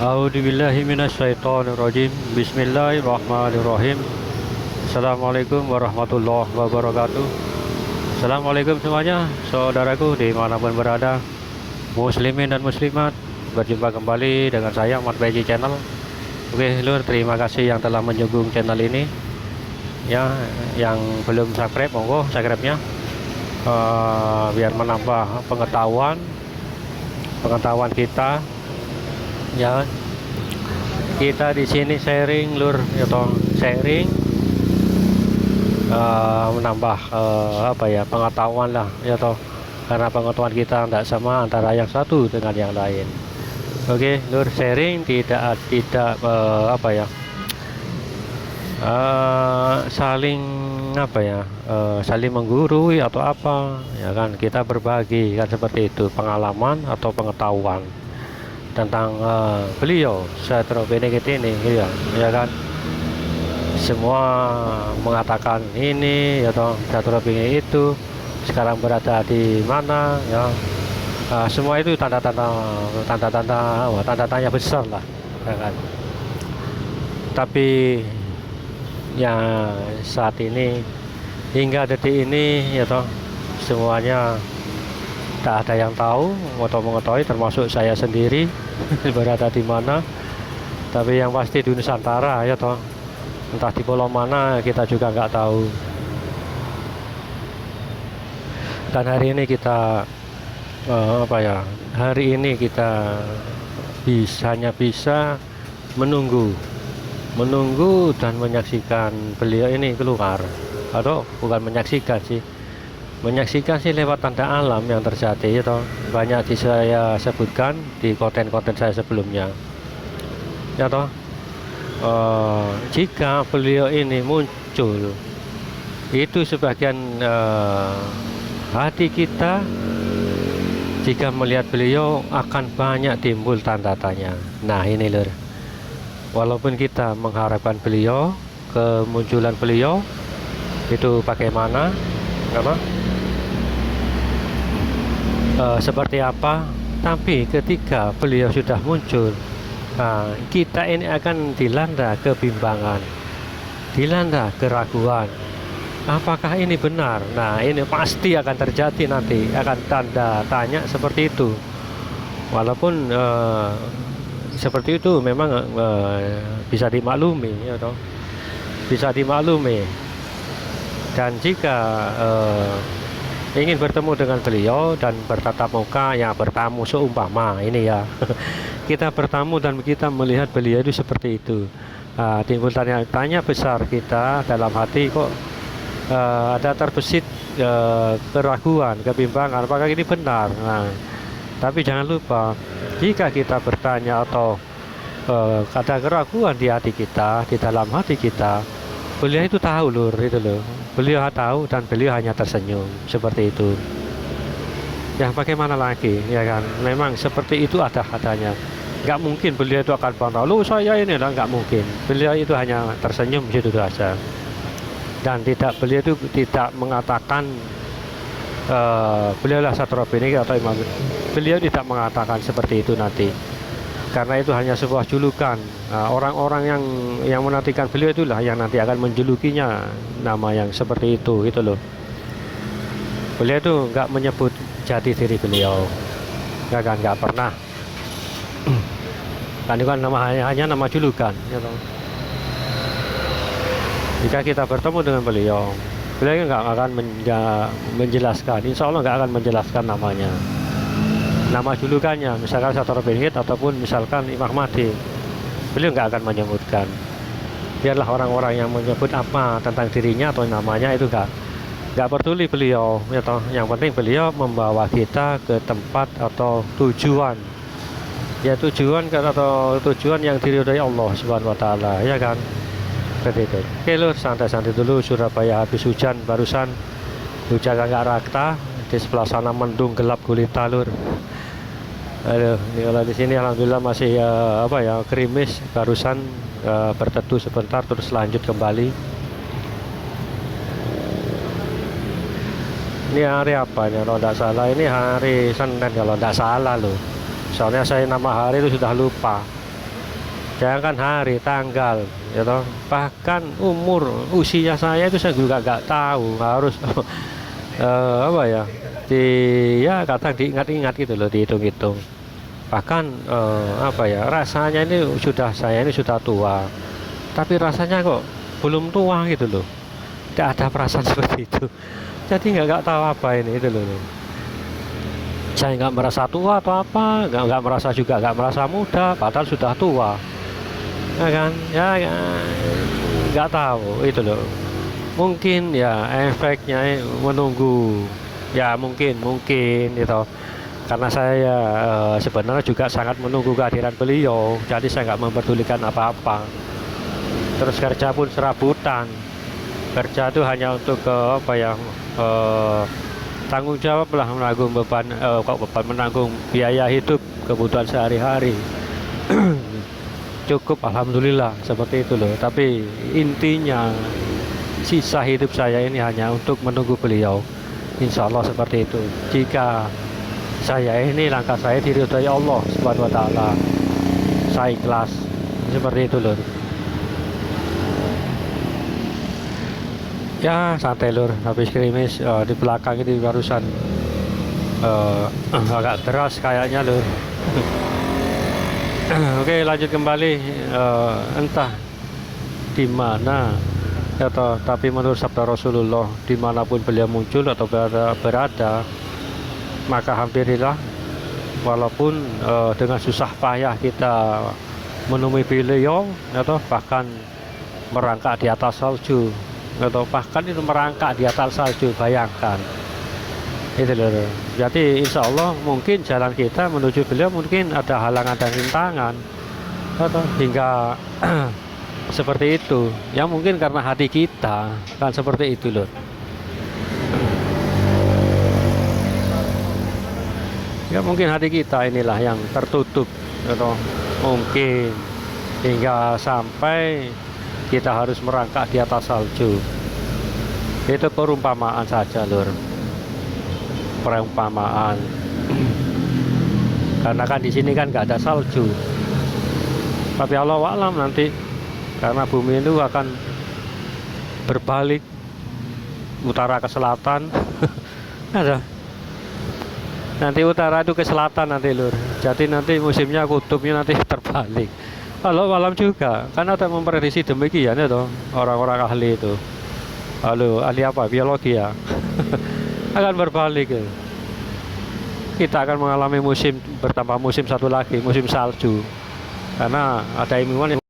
A'udzubillahi minasyaitonirrajim. Bismillahirrahmanirrahim. Assalamualaikum warahmatullahi wabarakatuh. Assalamualaikum semuanya, saudaraku dimanapun berada, muslimin dan muslimat. Berjumpa kembali dengan saya Mat Beji Channel. Oke lur, terima kasih yang telah menyokong channel ini. Ya, yang belum subscribe, monggo subscribe-nya, biar menambah pengetahuan kita. Ya, kita di sini sharing lur, ya toh, sharing menambah pengetahuan lah, ya toh, karena pengetahuan kita tidak sama antara yang satu dengan yang lain. Oke lur, sharing tidak saling saling menggurui atau apa, ya kan, kita berbagi kan, seperti itu, pengalaman atau pengetahuan tentang beliau Syaikhul Benedikт ini, ya kan. Semua mengatakan ini, ya toh, Syaikhul Benedikт itu sekarang berada di mana, ya. Semua itu tanda tanya besar lah, ya kan. Tapi ya saat ini hingga detik ini, ya toh, semuanya tak ada yang tahu atau mengetahui, termasuk saya sendiri berada di mana. Tapi yang pasti di Nusantara, ya toh, entah di pulau mana kita juga nggak tahu. Dan hari ini kita hari ini kita hanya bisa menunggu dan menyaksikan beliau ini keluar, atau bukan menyaksikan sih, lewat tanda alam yang terjadi, itu banyak saya sebutkan di konten-konten saya sebelumnya, ya toh. Jika beliau ini muncul, itu sebagian hati kita jika melihat beliau akan banyak timbul tanda tanya. Nah ini lur, walaupun kita mengharapkan beliau, kemunculan beliau itu bagaimana, apa? Seperti apa, tapi ketika beliau sudah muncul, kita ini akan dilanda kebimbangan, dilanda keraguan, apakah ini benar. Nah ini pasti akan terjadi, nanti akan tanda tanya seperti itu. Walaupun seperti itu memang bisa dimaklumi, ya toh, bisa dimaklumi. Dan jika ingin bertemu dengan beliau dan bertatap muka, ya bertamu seumpama ini ya kita bertamu dan kita melihat beliau itu seperti itu, timbul tanya besar kita dalam hati, kok ada terbesit keraguan, kebimbangan, apakah ini benar. Nah, tapi jangan lupa, jika kita bertanya atau ada keraguan di hati kita, di dalam hati kita, beliau itu tahu lur, itu loh. Beliau tahu dan beliau hanya tersenyum seperti itu. Ya bagaimana lagi, ya kan? Memang seperti itu adanya. Nggak mungkin beliau itu akan bantah, lu saya ini lah, nggak mungkin. Beliau itu hanya tersenyum situ saja. Dan beliau itu tidak mengatakan beliau lah Syaikhul Benedikт atau Imam. Beliau tidak mengatakan seperti itu nanti. Karena itu hanya sebuah julukan. Orang-orang yang menantikan beliau itulah yang nanti akan menjulukinya nama yang seperti itu, gitu loh. Beliau itu nggak menyebut jati diri beliau, nggak pernah. Kan itu kan hanya nama julukan, ya toh. Jika kita bertemu dengan beliau nggak akan menjelaskan, insya Allah nggak akan menjelaskan namanya, nama julukannya, misalkan Syaikhul Benedikт ataupun misalkan Imam Mahdi, beliau nggak akan menyebutkan. Biarlah orang-orang yang menyebut apa tentang dirinya atau namanya, itu nggak peduli beliau, ya toh. Yang penting beliau membawa kita ke tempat atau tujuan, ya tujuan atau tujuan yang diridhoi Allah Subhanahu Wa Taala, ya kan. Seperti itu. Oke lur, santai-santai dulu. Surabaya habis hujan barusan, hujan nggak rata, di sebelah sana mendung gelap gulita lur. Aduh, kalau di sini alhamdulillah masih gerimis, barusan berteduh sebentar terus lanjut kembali. Ini hari apa ya kalau tidak salah, ini hari Senin kalau tidak salah loh. Soalnya saya nama hari itu sudah lupa. jangan hari, tanggal, ya toh. Bahkan usia saya itu saya juga nggak tahu, harus apa ya, ya kadang diingat-ingat gitu loh, dihitung-hitung. Bahkan apa ya, rasanya saya ini sudah tua, tapi rasanya kok belum tua gitu loh, tidak ada perasaan seperti itu. Jadi nggak tahu apa ini itu loh. Saya nggak merasa tua atau apa, nggak merasa juga nggak merasa muda, padahal sudah tua, ya kan? Ya, nggak tahu itu loh. Mungkin ya efeknya menunggu, ya mungkin itu. Karena saya sebenarnya juga sangat menunggu kehadiran beliau, jadi saya nggak memperdulikan apa-apa. Terus kerja pun serabutan, kerja itu hanya untuk apa ya, tanggung jawab lah, menanggung beban, menanggung biaya hidup, kebutuhan sehari-hari. Cukup, alhamdulillah, seperti itu loh. Tapi intinya sisa hidup saya ini hanya untuk menunggu beliau, insya Allah seperti itu. Jika langkah saya diridhoi Allah Subhanahu wa taala, saya ikhlas, seperti itu loh. Ya santai lur, habis krimis di belakang ini barusan agak deras kayaknya lur. Oke, lanjut kembali, entah di mana atau tapi menurut sabda Rasulullah, dimanapun beliau muncul atau berada, maka hampirilah, walaupun dengan susah payah kita menemui beliau, atau bahkan merangkak di atas salju, atau bahkan itu merangkak di atas salju, bayangkan itu loh. Jadi insya Allah mungkin jalan kita menuju beliau mungkin ada halangan dan rintangan, atau hingga seperti itu ya, mungkin karena hati kita kan seperti itu loh. Ya mungkin hati kita inilah yang tertutup, atau mungkin hingga sampai kita harus merangkak di atas salju. Itu perumpamaan saja lur, perumpamaan. Karena kan di sini kan nggak ada salju, tapi Allah alam nanti, karena bumi itu akan berbalik utara ke selatan. Ada nanti utara itu ke selatan nanti lur, jadi nanti musimnya kutubnya nanti terbalik. Kalau malam juga karena ada memprediksi demikian ya toh, orang-orang ahli itu. Halo, ahli apa? Biologi ya. Akan berbalik ya. Kita akan mengalami bertambah musim satu lagi, musim salju, karena ada ilmuwan yang